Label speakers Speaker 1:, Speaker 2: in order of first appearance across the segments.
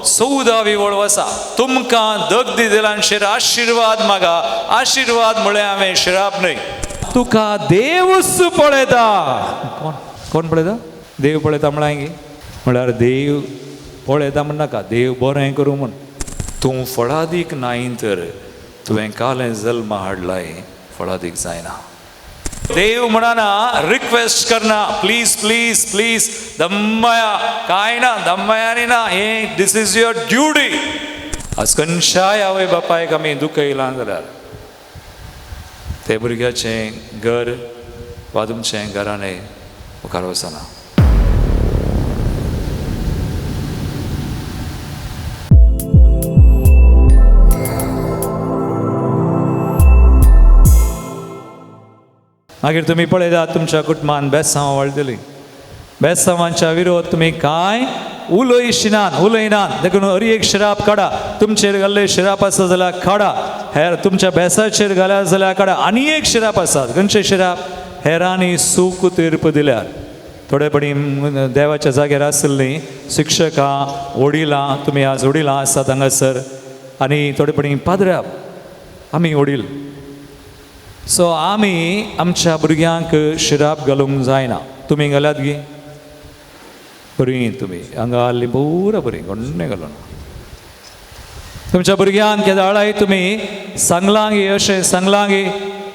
Speaker 1: 14वी ओळ वसा. तुमकां दग दिलेल्यांचेर आशिर्वाद मागा, आशिर्वाद म्हळ्यार हांवें श्राप न्हय. तुका देवूच पळयता. कोण पळयता? देव पळयता म्हळ्यार देव पळयता म्हण नाका, देव बरें करूं म्हण. तूं फळादीक नाय तर तुवें कालें जल्म हाडलाय, फळादीक जायना. देव म्हणना, रिक्वेस्ट करना, प्लीज प्लीज प्लीज दम्मया, काय ना दम्मयानी ना, हे दिस इज युअर ड्युटी. आज खंयच्याय आवय बापायक आमी दुखयलां जाल्यार ते भुरग्याचें घर वा तुमचें घराणें मुखार वचना. मागीर तुमी पळयतात तुमच्या कुटुंबान बेसांवां वाडटलीं. बेसांवांच्या विरोध तुमी कांय उलयनात. देखून हरी एक श्राप काडा. तुमचेर घाल्ले श्राप आसा जाल्यार काडा. हेर तुमच्या बेसाचेर घाल्या जाल्यार काडा. आनी एक श्राप आसात. खंयचे श्राप? हेरांनी सूख तीर्प दिल्यार. थोडेपणी देवाच्या जाग्यार आसलीं शिक्षकां, वडिलां, तुमी आज वडिलां आसात हांगासर, आनी थोडेपणी पाद्र्या आमी वडील. सो आमी आमच्या भुरग्यांक श्राप घालूंक जायना. तुमी घाल्यात गी बरी, तुमी हांगा हाल्ली पुरा बरी गण्णे घालून. तुमच्या भुरग्यांक केदाळाय तुमी सांगलां गे, अशें सांगलां गे.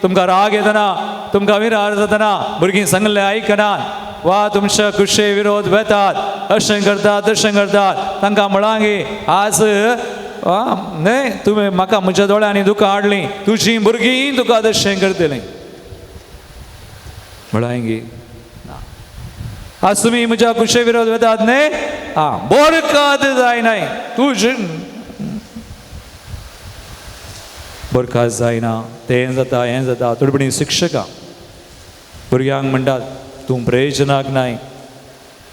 Speaker 1: तुमकां राग येतना, तुमकां विरार जातना भुरगीं सांगलें आयकनात वा तुमच्या कुशे विरोध वेतात, अशें करतात तशें करतात, तांकां म्हळां गे आज न्हय तुवें म्हाका म्हज्या दोळ्यांनी दुकां हाडलीं, तुजीं भुरगीं तुका तशें करतलीं म्हळां गे. आज तुमी म्हज्या कुशे विरोध वेतात न्हय, बरकाद जायनाय, तुजी बरकाद जायना, तें जाता हें जाता. थोडेपणी शिक्षकां भुरग्यांक म्हणटात तूं प्रयोजनाक नाय,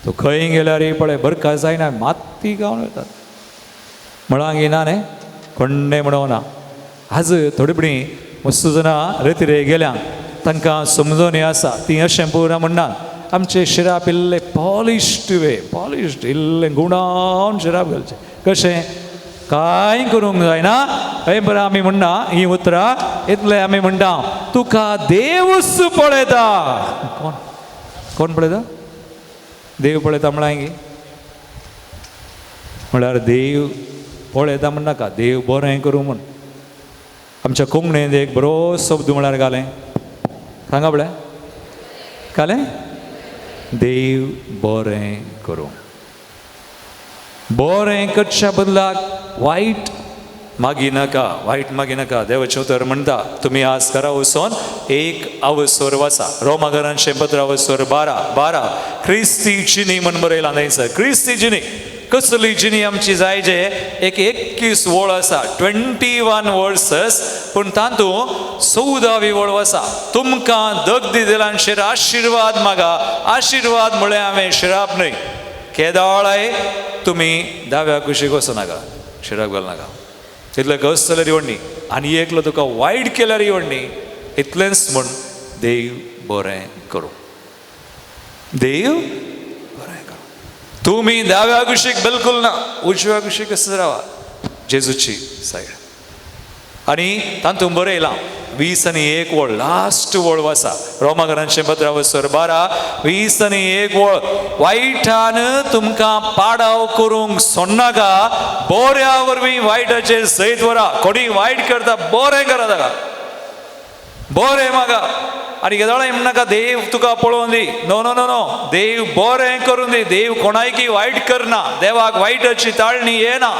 Speaker 1: तूं खंय गेल्यार पळय बरकाद जायना, माती गावन वतात म्हळां घेना न्हय, कोण्णें म्हणोना. आज थोडेपणी मस्त जाणां रेतीरे गेल्या, तांकां समजोन हें आसा, तीं अशें पुरा म्हणनात. आमचे शिराप इल्ले पॉलिश्ड इल्ले गुणावन शिराप घालचे. कशें? कांय करूंक जायना. हें बरें आमी म्हणना हीं उतरां, इतलें आमी म्हणटा तुका देवूच पळयता. कोण पळयता? देव पळयता म्हळ्यार गे, म्हळ्यार देव पळयता म्हण नाका, देव बरें करूं म्हण. आमच्या कोंकणींत एक बरो शब्द म्हळ्यार घालें, सांगा पळय, घालें, देव बरें करूं. बरें करच्या बदलाक वायट मागी नाका. देवाचें उतर म्हणटा तुमी आज घरा वचोन एक आवसोर वाचा. रोमाकारांचें पत्र आवसोर 12 क्रिस्ती जिणी म्हण बरयलां थंयसर. क्रिस्ती जिणी कसली जिणी आमची जाय जे 21 वळ आसा, 21 वर्सेस, पूण तातूंत 14वी वळ आसा. तुमकां दग दिलेल्यांचेर आशिर्वाद मागा, आशिर्वाद म्हळ्यार हांवें श्राप न्हय. केदाळाय तुमी दाव्या कुशीक वचनाका, श्राप घाल नाका. इतलें घस जाल्यार व्हडणी, आनी एकलो तुका वायट केल्यार व्हडणी. इतलेंच म्हण देव बरें करूं. देव बरें करूं. तुमी दाव्या कुशीक बिलकुल ना, उजव्या कुशीक रावा, जेजूची सायड. आनी तातूंत बरयलां 20 वळ, लास्ट वळ आसा. रोमाकारांचें पत्र वसर 12 20 वळ. वायटान तुमकां पाडाव करूंक सोडनाका, बऱ्या वरवीं वायटाचेर सयत वरा. कोणी वायट करता बरें करा, ताका बरें मागा. आनी केदाळाय म्हणनाका देव तुका पळोवन दी. नो नो नो नो, देव बरें करून दी. देव कोणायकी वायट करना. देवाक वायटाची ताळणी येना.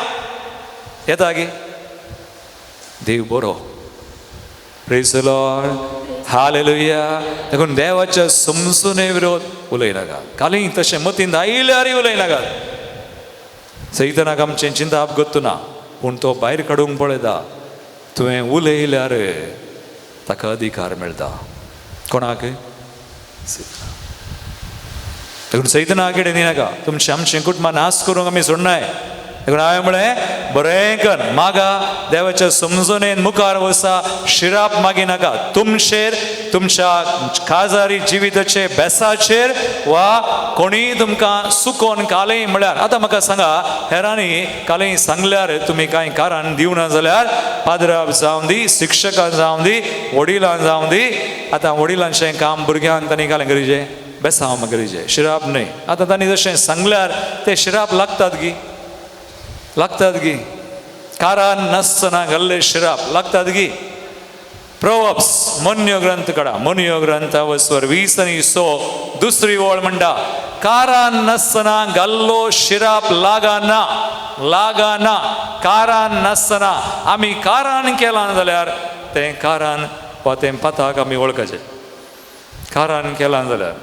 Speaker 1: येता गे देव बरो. Praise the Lord, hallelujah. देखून देवाच्या समजुने विरोध उलयनाका. काली तशें मतींत आयल्यारय उलयनाका. सैतानाक आमचें चिंता आपगत्तू ना, पूण तो भायर काडूंक पळयता. तुवें उलयल्यार ताका अधिकार मेळटा. कोणाक? देखून सैताना कडेन दिनाका. तुमचें आमचें कुटुंबां नाश करूंक आमी सोडनाय. देखून हांवें म्हळें बरें कर मागा देवाच्या समजणेन मुखार वसा शिराप मागी नाका तुमचेर तुमच्या काजारी जिविताचे बेसाचेर वा कोणीय तुमकां सुकोवन कालय म्हळ्यार आतां म्हाका सांगा हेरांनी कालय सांगल्यार तुमी कांय कारण दिवना जाल्यार पाद्रा जावं दी शिक्षकां जावं दी वडिलां जावं दी आतां वडिलांचें काम भुरग्यांक तांणी घालें गरजेचें बेसांव गरजेचें शिराप न्हय आतां तांणी जशें सांगल्यार ते शिराप लागतात गी कारण नासतना घाल्ले शिराप लागतात गी प्रोवर्ब्स मोन्यो ग्रंथ काडा मोन्यो ग्रंथ वस्वर 20 आनी 6 दुसरी ओळ म्हणटा कारण नासतना घाल्लो शिराप लागाना कारण नासतना आमी कारण केलां जाल्यार तें कारण वा तें पाताक आमी वळखचें कारण केलां जाल्यार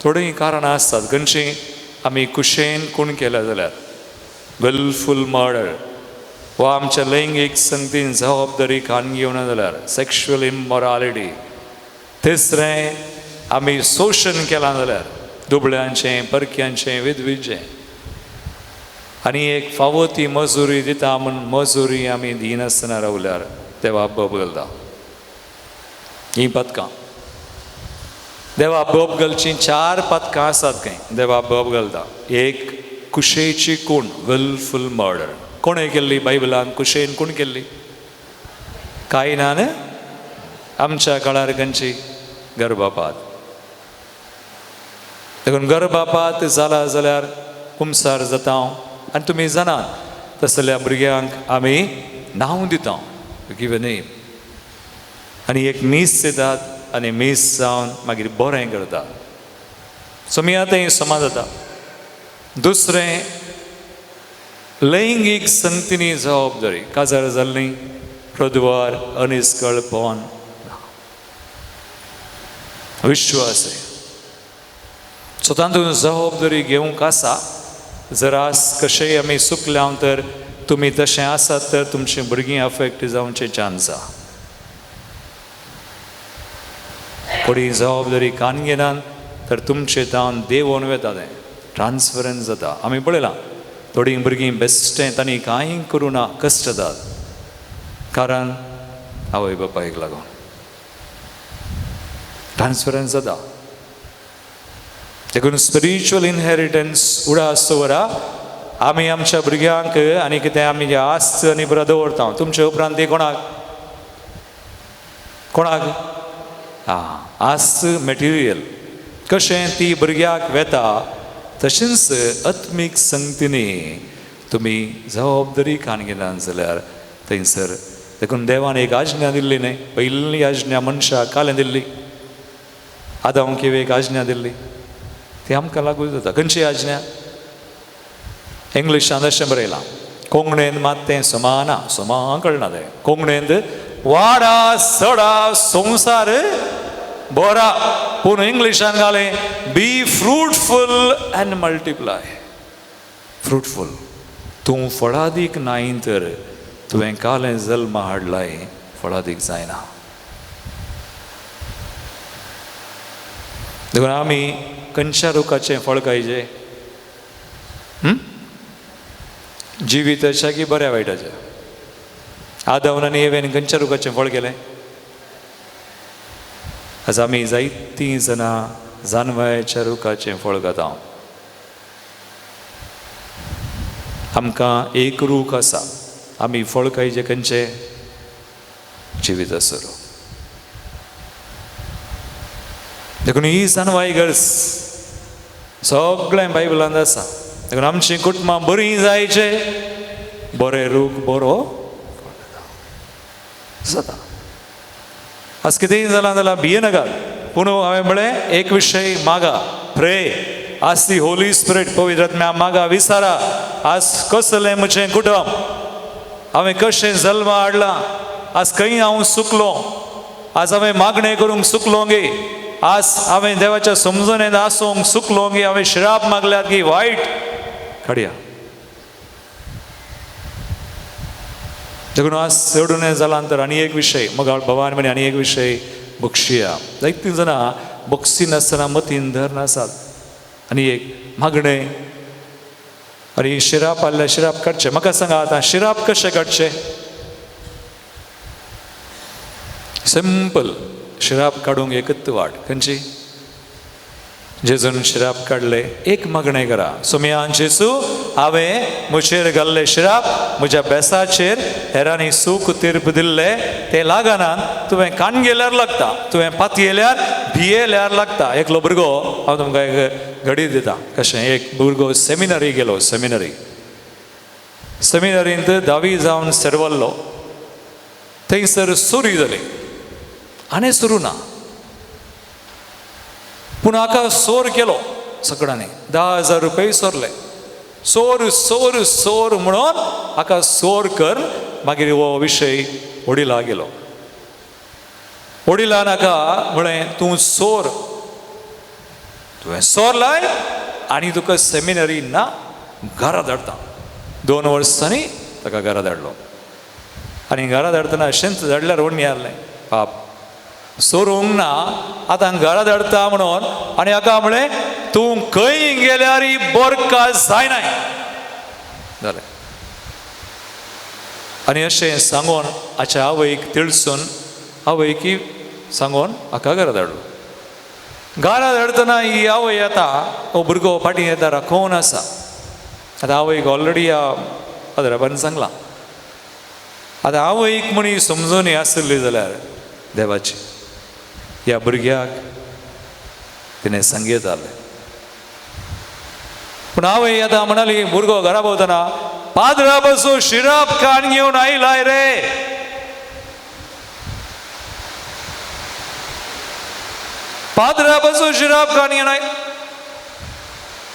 Speaker 1: थोडीं कारणां आसतात खंयचीं आमी कुशेन कोण केल्या जाल्यार विलफूल मर्डर वा आमच्या लैंगीक संगतीन जबाबदारी खान घेवना जाल्यार सेक्शुअल इमोरालिटी तिसरें आमी शोशण केलां जाल्यार दुबळ्यांचें परक्यांचें विधवेचें आनी एक फावो ती मजुरी दिता म्हूण मजुरी आमी दिनासतना रावल्यार देवा बोब घालता ही पदकां देवा बोब घालचीं 4 पदकां आसात खंय देवा बोब घालता एक कुशेची खूण विलफूल मर्डर कोणें केल्ली बायबलान कुशेन कोण केल्ली कायनान आमच्या काळार खंयची गर्भपात देखून गर्भपात जाला जाल्यार कुमसार जाता आनी तुमी जाणात तसल्या भुरग्यांक आमी नांव दिता गिव अ नेम आनी एक मीस दितात आनी मीस जावन मागीर बरें करतात सो मी आतां ही समाज जाता दुसरें लैंगीक संगतीनी जबाबदारी काजार जाल्लीं प्रद्वार अनिस्कळपण विश्वास सो तातूंत जबाबदारी घेवंक आसा जरास कशेंय आमी चुकल्या तर तुमी तशें आसात तर तुमचीं भुरगीं अफेक्ट जावचे चान्स आसा कोणी जबाबदारी कान घेनात तर तुमचें तावन देंवोन वेता तें ट्रान्सफरन्स जाता आमी पळयलां थोडीं भुरगीं बेश्टें तांणी कांय करूं ना कश्ट जातात कारण आवय बापायक लागून ट्रान्सफरन्स जाता देखून स्पिरिच्युअल इनहेरिटन्स उडा आसतोवरा आमी आमच्या भुरग्यांक आनी कितें आमी जे आस्त आनी बरो दवरता तुमचे उपरांत ती कोणाक आस्त मॅटिरियल कशें ती भुरग्याक वेता तशेंच आत्मीक संगतीनी तुमी जबाबदारी कान घेनात जाल्यार थंयसर देखून देवान एक आज्ञा दिल्ली न्हय पयली आज्ञा मनशाक कालें दिल्ली आदामाक एक आज्ञा दिल्ली ती आमकां लागू जाता खंयची आज्ञा इंग्लिशान अशें बरयलां कोंकणीन मात तें समा कळना तें कोंकणींत वाडा सडा संवसार बरा पूण इंग्लिशान घालें बी फ्रुटफूल एंड मल्टिप्लाय फ्रुटफूल तूं फळादीक नाय तर तुवें कालें जल्म हाडलाय फळादीक जायना देखून आमी खंयच्या रुखाचें फळ खायचें जिविताच्या की बऱ्या वायटाचें आदाम आनी एवेन खंयच्या रुखाचें फळ केलें आज आमी जायतीं जाणां जानवयाच्या रुखाचें फळ खाता आमकां एक रूख आसा आमी फळ खायचें खंयचें जिवीत आसलो देखून ही जानवाय गरज सगळें बायबलांत आसा देखून आमचीं कुटुंबां बरीं जायचे बरें रूख बरो जाता आज कितेंय जालां जाल्यार भियेनाकात पूण हांवें म्हळें एक विशय मागा प्रे आज ती होली स्पिरीट पवित्र आत्म्या मागा विचारा आज कसलें म्हजें कुटुंब हांवें कशें जल्म हाडलां आज खंय हांव चुकलो आज हांवें मागणें करूंक चुकलो गे आज हांवें देवाच्या समजणेंत आसूंक चुकलो गे हांवें श्राप मागल्यात गी वायट काडया देखून आज चडून जालां तर आनी एक विशय मग भवान म्हणे आनी एक विशय बक्षिया जायतीं जाणां बक्षी नासतना मतीन धर नासात आनी एक मागणें अरे शिराप आले शिराप काडचे म्हाका सांगा आतां शिराप कशे काडचे सिंपल शिराप काडूंक एकच वाट खंयची जेजून शिराप काडले एक मागणें करा सुमयान जेसू हांवें म्हजेर घाल्ले शिराप म्हज्या बेसाचेर हेरांनी सूख तीर्प दिल्ले ते लागनान तुवें कान गेल्यार लागता तुवें पाती येल्यार भियेल्यार लागता एकलो भुरगो हांव तुमकां एक घडी दिता कशें एक भुरगो सेमिनरी गेलो सेमिनरींत 10वी जावन सरवल्लो थंयसर सुरी जाली आनी सुरू ना पूण हाका सोर केलो सगळ्यांनी 10,000 रुपये सोरले सोर सोर सोर म्हणून हाका सोर कर मागीर हो विशय वडिला गेलो वडिलान हाका म्हळें तूं सोर तुवें सोर लाय आनी तुका सेमिनरी ना घरा धाडटा 2 वर्सांनी ताका घरा धाडलो आनी घरा धाडटना अशेंच धाडल्यार वडणी आहलें पाप सोरूंक ना आतां घरा धाडटा म्हणून आनी हाका म्हळें तूं खंय गेल्यार बोरका जायनाय जालें आनी अशें सांगून हाच्या आवयक तिळसून आवयकी सांगून हाका घरा धाडलो घरा धाडटना ही आवय येता हो भुरगो फाटीं येता राखोवन आसा आतां आवयक ऑलरेडी अदराबान सांगलां आतां आवयक म्हणी समजून आसली जाल्यार देवाची ह्या भुरग्याक तिणें सांगितलें पूण आवय आतां म्हणाली भुरगो घरा भोंवतना पाद्रा बसो शिराप कान घेवन आयलाय रे पाद्रा बसो शिराप कान घेवन आय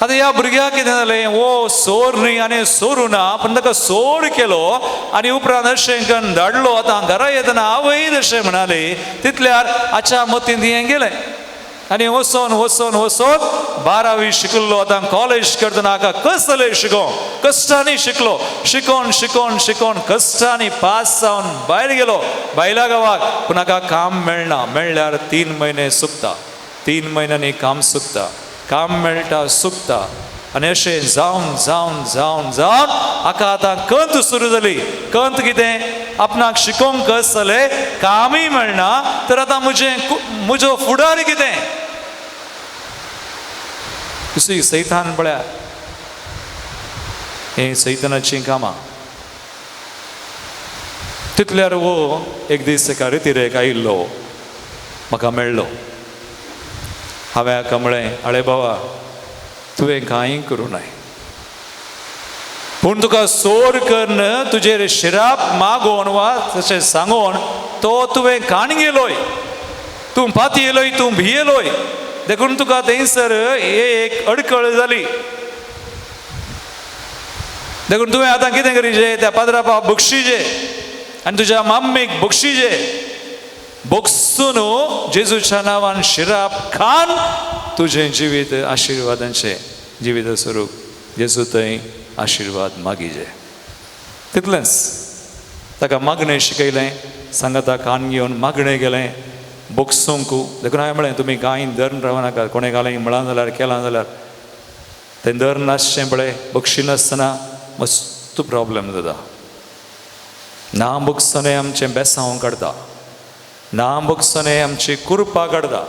Speaker 1: आतां ह्या भुरग्याक कितें जालें वो सोर न्ही आनी सोरू ना पूण ताका सोर केलो आनी उपरांत अशें करून धाडलो आतां घरा येतना आवय जशें म्हणाली तितल्यार हाच्या मतींत हें गेलें आनी वचोन वचोन वचोन 12वी शिकलो आतां कॉलेज करतना हाका कस जालें शिकोवंक कश्टांनी शिकलो शिकोन शिकोन शिकोन कश्टांनी पास जावन भायर गेलो भायल्या गांवाक पूण हाका काम मेळना मेळ्ळ्यार 3 म्हयने चुकता 3 म्हयन्यांनी काम चुकता काम मेळटा सुकता आनी अशें जावन जावन जावन जावन हाका आतां कंत सुरू जाली कंत कितें आपणाक शिकोवंक कस जालें कामूय मेळना तर आतां म्हजो फुडार कितें सैतान पळया हें सैतानाचीं कामां तितल्यार वो एक दीस एका रितीरेक आयिल्लो म्हाका मेळ्ळो हांवें हाका म्हळें आळे बाबा तुवें कांय करूं नाय पूण तुका सोर करन तुजेर शिराप मागोवन वा तशें सांगोन तो तुवें कान गेलोय तूं पाती येलोय तूं भियेलोय देखून तुका थंयसर एक अडकळ जाली देखून तुवें आतां कितें करीचें त्या पाद्रापा बक्षिजे आनी तुज्या माम्मेक बक्षिजे बोगसून जेजूच्या नांवान शिराप खान तुजें जिवीत आशिर्वादांचें जिवीत स्वरूप जेजू थंय आशिर्वाद मागिजे तितलेंच ताका मागणें शिकयलें सांगाता कान घेवन मागणें गेलें बोगसूंक देखून हांवें म्हळें तुमी कांय धरून रावनाका कोणें घालें म्हळां जाल्यार केलां जाल्यार तें धर नासचें पळय बक्षी नासतना मस्त प्रॉब्लेम जाता ना बगसोने आमचें बेसांव काडटा ना बगसोने आमची कुरपा काडटा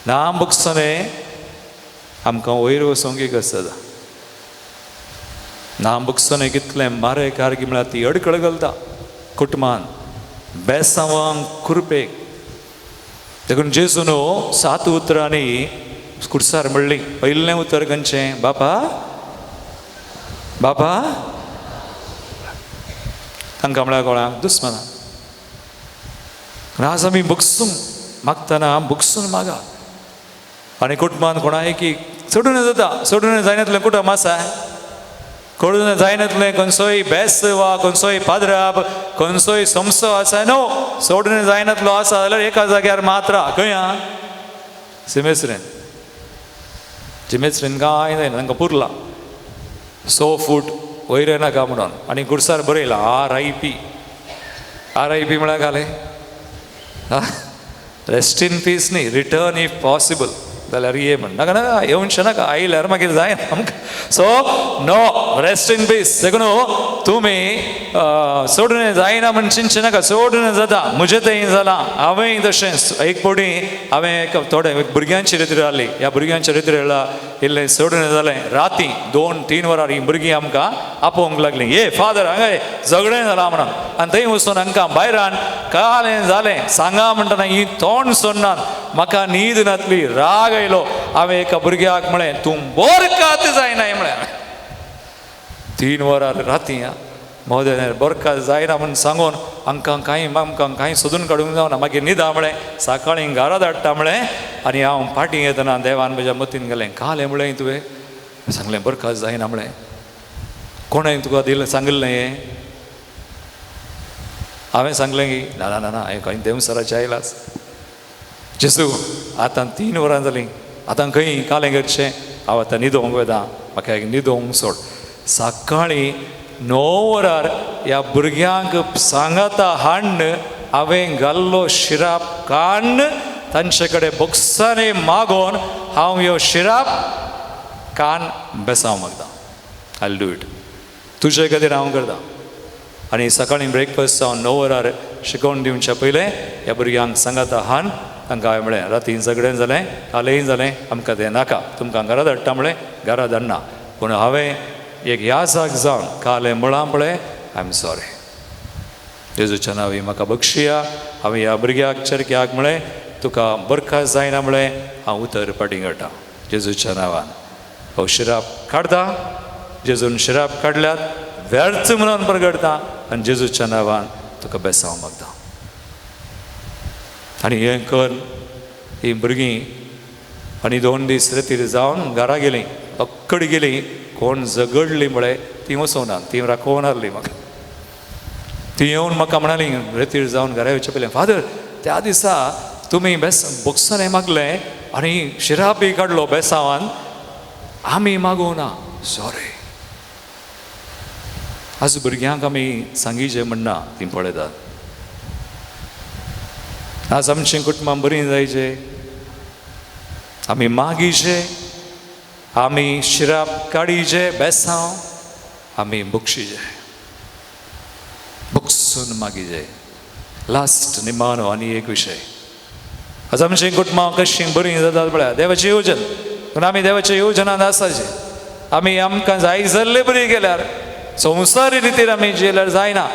Speaker 1: ना बगसोने आमकां वयर वचोंक कस जाता ना बगसोने कितलें मारेकार म्हळ्यार ती अडकळ घालता कुटुंबान बेसांवांक कुरपेक देखून जेजून 7 उतरांनी कुडसार म्हणली पयलें उतर खंयचें बापा बापा तांकां म्हळ्यार कोणाक दुस्माना आज आमी बुक्सूंक मागतना बुक्सून मागा आनी कुटुंबान कोणाय की सोडून जाता सोडून जायनातलें कुटुंब आसा कोण जायनातलें खंयचोय बेस वा खंयचोय पाद्राप खंयचोय समसो आसा नो सोडून जायनातलो आसा जाल्यार एका जाग्यार मात्रा खंय आहा जिमेस्त्रीन कांय जायना तांकां पुरला 100 फूट वयर नाका म्हणून आनी गुडसार बरयला RIP म्हळ्यार घालें रेस्ट इन पीस न्ही रिटर्न इफ पॉसिबल जाल्यार ये म्हण नाका नाका येवनशें नाका आयल्यार मागीर जायना आमकां so no rest in peace देखून तुमी सोडून जायना म्हण चिंतचे नाका सोडून जाता म्हजें तें जालां हांवें तशेंच एक फावटी हांवें एक थोडे भुरग्यांची रिती जाल्ली ह्या भुरग्यांच्या रिती इल्लें सोडून जालें राती 2-3 वरां ही भुरगीं आमकां आपोवंक लागलीं ये फादर हांगा झगडें जालां म्हणून आनी थंय वचून हांकां भायरान कालें जालें सांगा म्हणटना ही तोंड सोडनात म्हाका न्हीद नातली राग आयलो हांवें एका भुरग्याक म्हळें तूं बोरकात जायनाय म्हळें 3 वरां राती महोदय बोरकात जायना म्हूण सांगून आमकां कांय सोदून काडूंक जावना मागीर न्हिदा म्हळें सकाळीं घरा धाडटा म्हळें आनी हांव फाटीं येतना देवान म्हज्या मतीन गेलें कालें म्हळें तुवें सांगलें बोरकात जायना म्हळें कोणें तुका दिलें सांगलें हें हांवें सांगलें की ना ना ना हांवें खंय देवसराचें आयलास जेसू आतां 3 वरां जालीं आतां खंय कालें करचें हांव आतां न्हिदोंक वता म्हाका एक न्हिदोंक सोड सकाळीं 9 वरार ह्या भुरग्यांक सांगाता हाडन हांवें घाल्लो शिराप काडन तांचे कडेन बोक्सांनी मागोवन हांव ह्यो शिराप कान बेसांव मागता आय डू इट तुजे खातीर हांव करतां आनी सकाळीं ब्रेकफास्ट जावन 9 वरार शिकोवन दिवचे पयलें ह्या भुरग्यांक सांगाता हाड तांकां हांवें म्हळें रातीं झगडें जालें कालेंय जालें आमकां तें नाका तुमकां घरा धाडटा म्हळें घरा धाडना पूण हांवें एक याजाक जावन कालें म्हळां पळय आय एम सॉरी जेजूच्या नांवी म्हाका बक्षिया हांवें ह्या भुरग्याक चरक्याक म्हळें तुका बरखास्त जायना म्हळें हांव उतर पाटी घालता जेजूच्या नांवान हो शिराप काडटा जेजून शिराप काडल्यात व्यर्थ म्हणून प्रगटता आनी जेजूच्या नांवान तुका बेसांव मागता आनी हें कर ही भुरगीं आनी 2 दीस रितीर जावन घरा गेलीं अक्कड गेलीं कोण झगडली म्हळें ती वचोना ती राखोवन हारली म्हाका ती येवन म्हाका म्हणाली रितीर जावन घरा येवचे पयलें फादर त्या दिसा तुमी बोक्सांनी मागलें आनी शिरापय काडलो बेसांवान आमी मागोवना सॉरी आज भुरग्यांक आमी सांगिचें म्हणना ती पळयतात आज आमचीं कुटुंबां बरीं जायचें आमी मागीचे आमी शिराप काडीचे बेसांव आमी बक्षिचे बक्षून मागीचे लास्ट निमाणो आनी एक विशय आज आमचीं कुटुंबां कशीं बरीं जातात पळय देवाचें येवजन पूण आमी देवाच्या येवजनांत आसाचे आमी आमकां जाय जाल्ले बरीं केल्यार संवसारी रितीर आमी जेल्यार जायना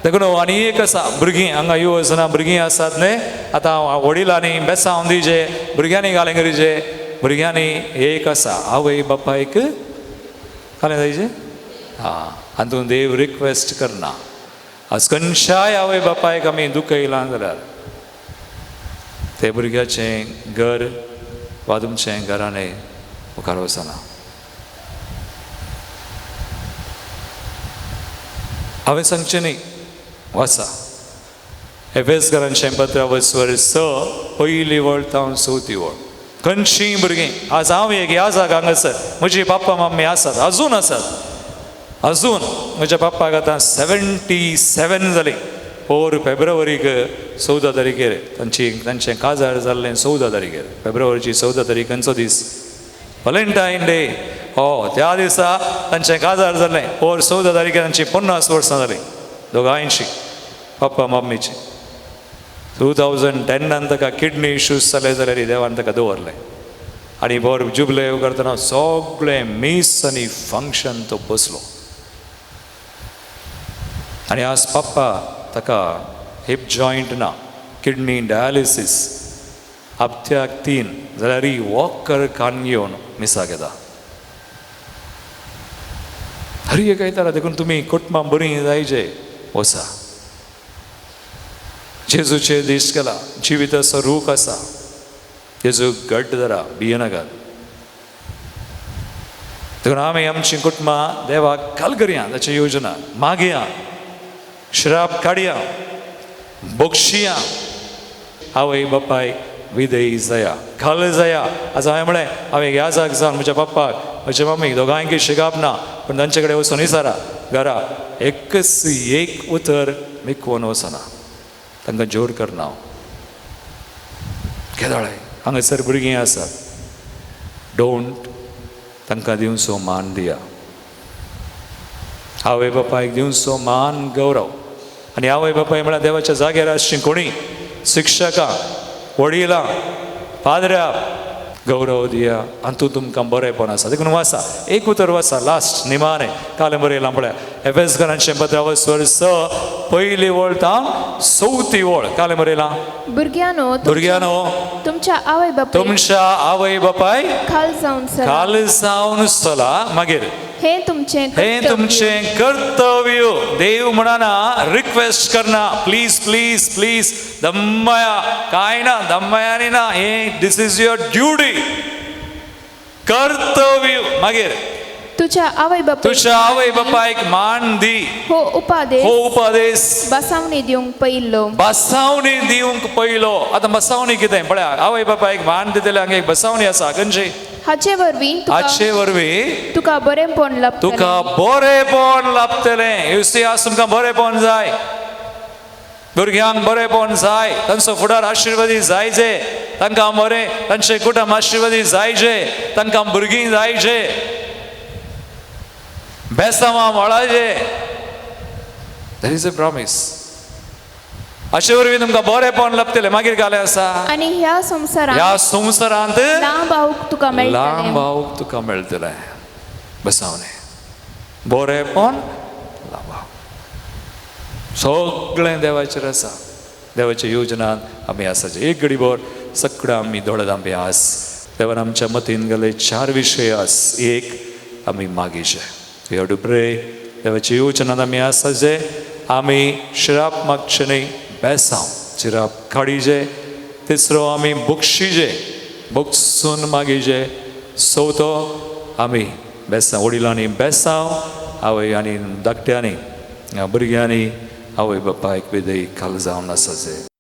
Speaker 1: देखून आनी एक आसा भुरगीं हांगा येवजना भुरगीं आसात न्हय आतां वडिलांनी बेसांव दिवचे भुरग्यांनी घालें करीचे भुरग्यांनी एक आसा आवय बापायक घालें जायचें आनी तूं देव रिक्वेस्ट करना आज खंयच्याय आवय बापायक आमी दुखयलां जाल्यार ते भुरग्याचें घर वा तुमचें घराणें मुखार वचना हांवें सांगचें न्ही वाचा एफेसकारांचें पत्र वचवर 6 पयली वळ तावन 4थी वळ खंयचीं भुरगीं आज हांव एक याजाक हांगासर म्हजी पाप्पा मम्मी आसात अजून आसात अजून म्हज्या पाप्पाक आतां 77 जालीं 4 फेब्रुवारीक 14 तारीखेर तांचें काजार जाल्लें 14 तारीखेर फेब्रुवारीची 14 तारीख खंयचो दीस व्हलेंटायन डे हो त्या दिसा तांचें काजार जाल्लें 14 तारीखेर तांची 50 वर्सां जालीं दोगांयची पप्पा मम्मीची 2010 ताका किडनी इश्यूज जाले जाल्यार देवान ताका दवरलें आनी बोर जुबले करतना सगळें मीस आनी फंक्शन तो बसलो आनी आज पप्पा ताका हिप जॉयंट ना किडनी डायलिसीस हप्त्याक 3 जाल्यार ही वॉकर कान घेवन मिसा घेता हरी एक येताला देखून तुमी कुटुंबां बरीं जायचे वसा जेजूचे दीस केला जिविताचो रूख आसा जेजू घट्ट धरा भियेनाकात देखून आमी आमचीं कुटुंबां देवाक घाल करया ताची योजना मागया श्राप काडया बक्षिया आवय बापाय विधेय जाया घाल जाया आज हांवें म्हळें हांवें याजाक जावन म्हज्या पप्पाक म्हज्या मम्मीक दोगांयकी शिकाप ना पूण तांचे कडेन वचून विचारा घरा एकच एक उतर मिकवून वचना तांकां जोर करना केदाळे हांगासर भुरगीं आसात डोंट तांकां दिवचो मान दिया. आवय बापायक दिवचो मान गौरव. आनी आवय बापाय म्हळ्यार देवाच्या जाग्यार आसचीं कोणी शिक्षकां वडिलां पाद्र्या गौरव दिया आनी तूं तुमकां बरेंपण आसा देखून वाचा एक उतर वाचा लास्ट निमाणे काले बरयलां पळया एफेसकारांचें पत्र वर 6 पयली वळ तावन 4थी वळ काले बरयलां भुरग्यानो
Speaker 2: तुमच्या
Speaker 1: आवय बापाय
Speaker 2: खाल
Speaker 1: जावन चला. मागीर
Speaker 2: हे
Speaker 1: तुमचें कर्तव्य. देव म्हणना रिक्वेस्ट करना प्लीज प्लीज प्लीज दम्मया काय ना दम्मयानी ना हे दिस इज युअर ड्युटी कर्तव्य. मागीर
Speaker 2: तुझ्या आवय बापायक मान दी. हो उपादेश
Speaker 1: बसावणी दिवंक पयलो. आतां बसावणी कितें पळया आवय बापायक मान दितले हांगा एक बसावणी आसा खंयची हाचे वरवीं
Speaker 2: तुका बरेंपण
Speaker 1: लाभतलें. युसी आज तुमकां बरेंपण जाय भुरग्यांक बरेंपण जाय तांचो फुडार आशिर्वादी जायचे तांकां बरें तांचे कुटुंब आशिर्वादी जायचे तांकां भुरगीं जायचे बेसांवां वळाचे. That is a promise. अशे वरवीं तुमकां बरेंपण लाभतलें. मागीर घाले आसा
Speaker 2: आनी ह्या संवसारांत लांब
Speaker 1: आऊंक तुका मेळटलें बसावणे बरेंपण लांबाव सगळें देवाचेर आसा. देवाच्या योजनान आमी आसाचे. एक घडी भर सगळें आमी दोळ्यात आमी आस. देवान आमच्या मतीन घाले 4 विशय आस. एक आमी मागीचे वी हॅव टू प्रे. देवाच्या योजनान आमी आसाचे. आमी श्राप मागचे न्ही बेसांव चिराप काडीचे. तिसरो आमी बुक्सून मागीचे. चवथो आमी बेसांव वडिलांनी बेसांव आवय आनी धाकट्यांनी भुरग्यांनी आवय बापायक विधेय खाल जावन आसाचे.